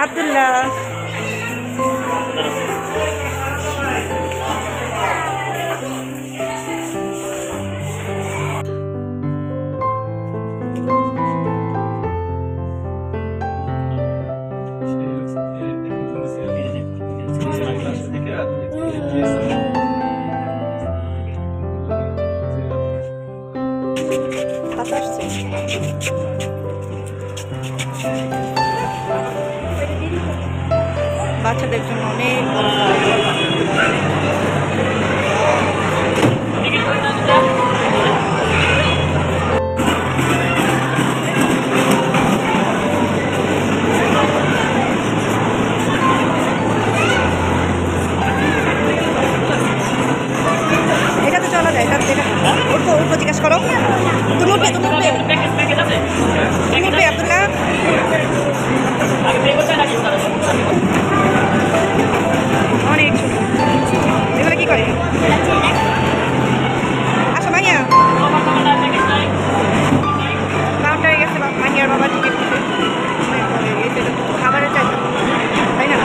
আব্দুল্লাহ বাচ্চাদের জন্য অনেক এটাতে চলা যায়, এটা উঠবো জিজ্ঞাসা করো। তুমি উঠবে আব্দুল্লাহ? অনেক এগুলো কি করে? আসো মাইয়া, কাউন্টারে গেছে মাইয়ার বাবা টিকিট দিতে খাবারের চাইতো, তাই না?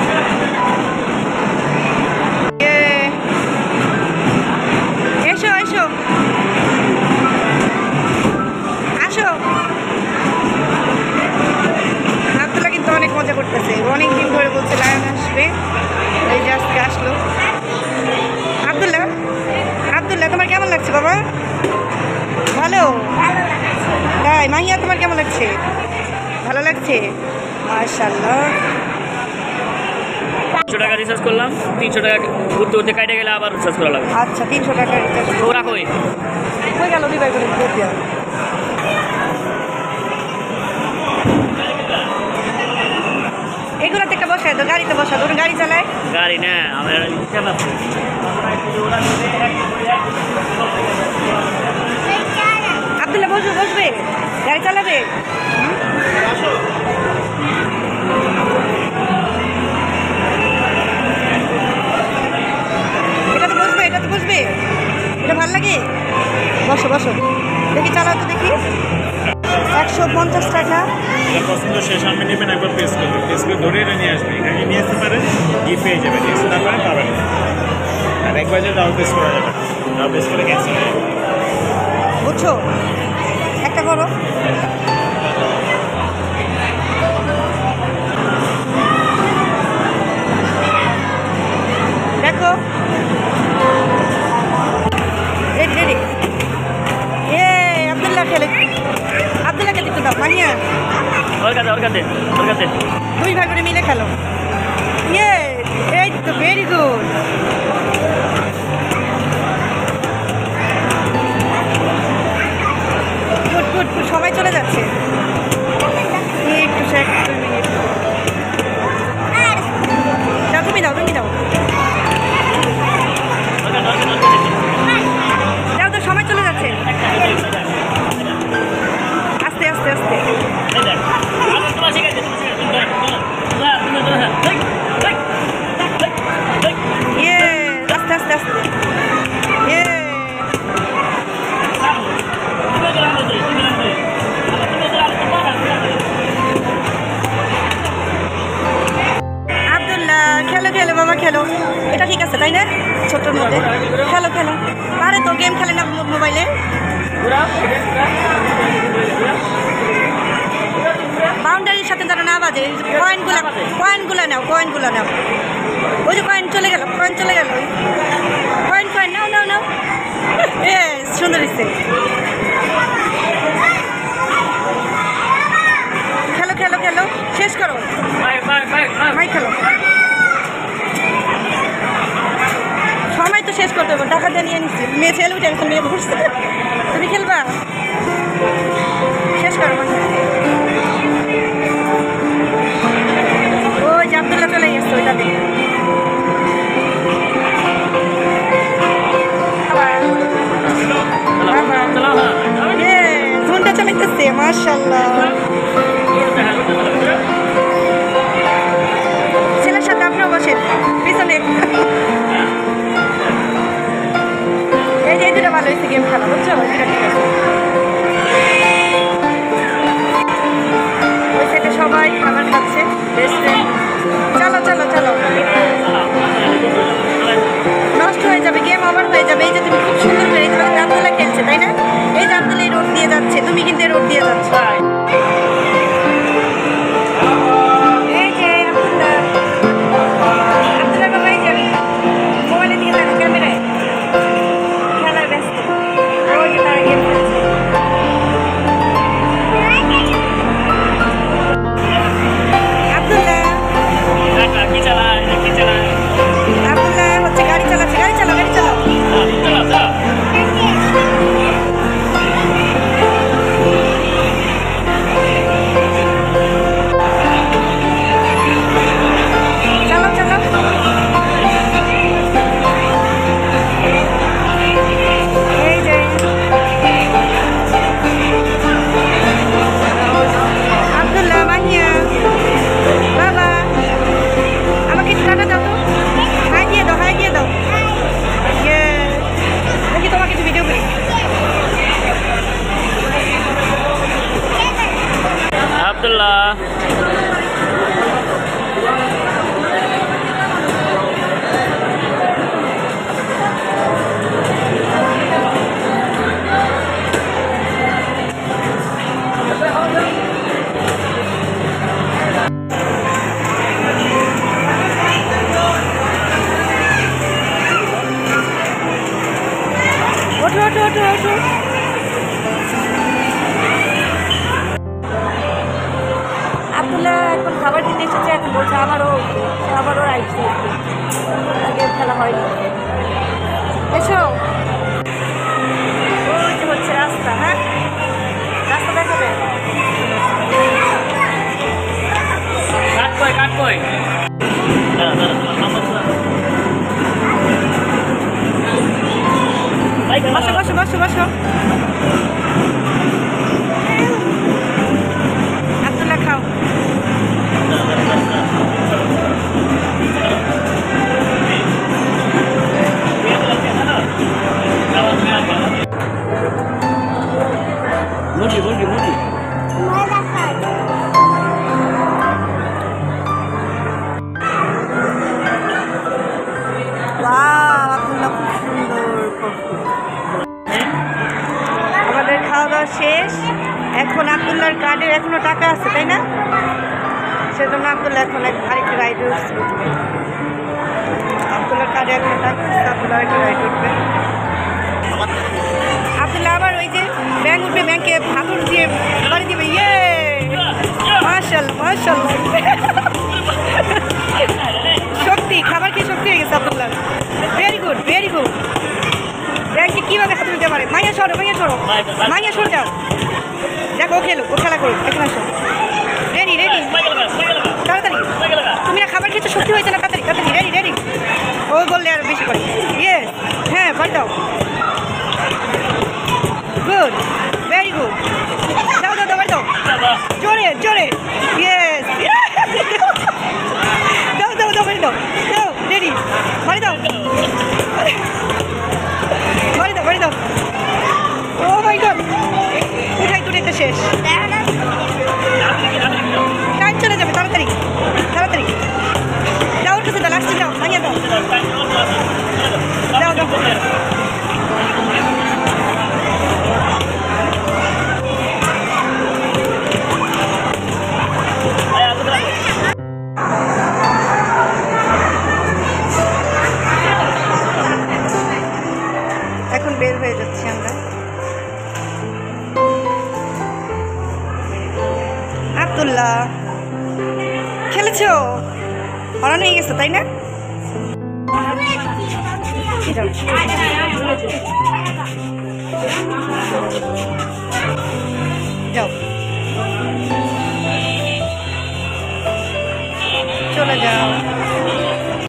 এসো এসো আসো। আব্দুল্লাহ কিন্তু অনেক মজা করতেছে, অনেক দিন ধরে বলছে লায়ন আসবে, এই যে আজকে আসলো। আব্দুল্লাহ আব্দুল্লাহ তোমার কেমন লাগছে বাবা? ভালো? তাই মাহিয়া তোমার কেমন লাগছে? ভালো লাগছে, মাশাআল্লাহ। 300 টাকা রিচার্জ করলাম, 300 টাকা ঘুরতে ঘুরতে কাটে গেলে আবার রিচার্জ করা লাগবে। আচ্ছা 300 টাকা রিচার্জ। ওরা কই গেল দিবাই করে দিয়া। এগুলোতে একটা বসায় তো, গাড়িতে বসা তো, গাড়ি চালায়। গাড়ি না আমার হিসাব আছে। আব্দুল্লাহ বসবে বসবে, গাড়ি চালাবে। এটাতে বসবে, এটাতে বসবে, এটা ভালো লাগে। বসো বসো, দেখি চালাও তো দেখি। 150 টাকা। এটা পছন্দ শেষ আমি নেবেন, একবার পেস করবেন, পেস করে ধরে নিয়ে আসবেন, এখানে নিয়ে আসতে পারেন, গিফট পেয়ে যাবেন, নিয়ে আসতে না পারেন পাবেন। আর একবার যে ডাউন পেস করা যাবে, ডাউন পেস করে ক্যান্সেল হয়ে যাবে। বুঝছো, একটা করো। দেখো রেডি রেডি। এ আব্দুল্লাহ খেলে, আব্দুল্লাহকে দিতে দাও মানিয়া। ওর কাছে 2 ভাই করে মিলে খেলো। ইয়ে এই তো very good. Good good good, সবাই চলে যাচ্ছে। একটু 2 মিনিট দাও, তুমি দাও তুমি দাও দাও তো, সময় চলে যাচ্ছে। আস্তে আস্তে আস্তে। আস্তে আস্তে আস্তে। আব্দুল্লাহ খেলো খেলো বাবা খেলো, এটা ঠিক আছে তাই না? ছোট্টর মধ্যে খেলো খেলো, পারে তো গেম খেলে না মোবাইলে। বাউন্ডারির সাথে যারা না বাজে, কয়েনগুলো নাও, কয়েনগুলো নাও। ওই যে কয়েন চলে গেল, কয়েন চলে গেল, কয়েন কয়েন নাও নাও নাও। এ সুন্দর হচ্ছে। খেলো খেলো খেলো, শেষ করো, মাই খেলো। সময় তো শেষ করতে হবে, টাকা দিয়ে নিয়ে নিচ্ছি। মেয়ে ছেলে উঠে এখন মেয়ে বসছে, তুমি খেলবা, শেষ করো। ওই যে আব্দুল্লাহ চলে গেছে ওইটা দিয়ে। ফোনটা চালাইতেছে, মাশাআল্লাহ। ছেলের সাথে আপনিও বসেন পিছনে। এই যে এই দুটো ভালো হয়েছে গেম খেলা, বুঝছো? ঠিক আছে। আবারও রাইছে গেম খেলা হয়নি। এসো, ওই যে হচ্ছে রাস্তা। হ্যাঁ, রাস্তা দেখাবে। কাট কই বসো বসো বসো বসো। আব্দুল্লাহ খাও। মুরগি আমাদের খাওয়া দাওয়া শেষ। এখন আব্দুল্লাহর কার্ডে এখনো টাকা আছে, তাই না? সেজন্য আব্দুল্লাহ এখন আরেকটা রাইডে উঠছে। আব্দুল্লাহর কার্ডে এখনো টাকা আছে, আব্দুল্লাহ আরেকটা রাইডে উঠবে। আব্দুল্লাহ আবার ওই যে ব্যাংক উঠবে, ব্যাংকে হাতুর দিয়ে বাড়ি দিবে। ইয়ে মাশাআল্লাহ মাশাআল্লাহ। শক্তি, খাবার কি শক্তি হয়ে গেছে Abdullah. Very good very good. ব্যাংকে কীভাবে হাতুর দিতে পারে। মাইয়া সরো মাইয়া সরে যাও। দেখো ও খেলো, ও খেলা করো। এখন আসো, রেডি তাড়াতাড়ি। তুমি না খাবার খেতে শক্তি হয়েছে না, তাড়াতাড়ি রেডি। ও বললে আর বেশি করে। ইয়ে হ্যাঁ, বাড়ি দাও। Good very good. দাও বাড়ি দাও জোরে। ইয়েস দাও বাড়ি দাও রেডি। বাড়ি দাও। ও মাই গড, উঠাইতে শেষ। টাইম চলে যাবে, তাড়াতাড়ি যাও। ওর কাছে দাও, লাস্টে যাও, ভাঙিয়ে দাও। এখন বের হয়ে যাচ্ছি আমরা। আব্দুল্লাহ খেলেছো, হরান হয়ে গেছে, তাই না? যাও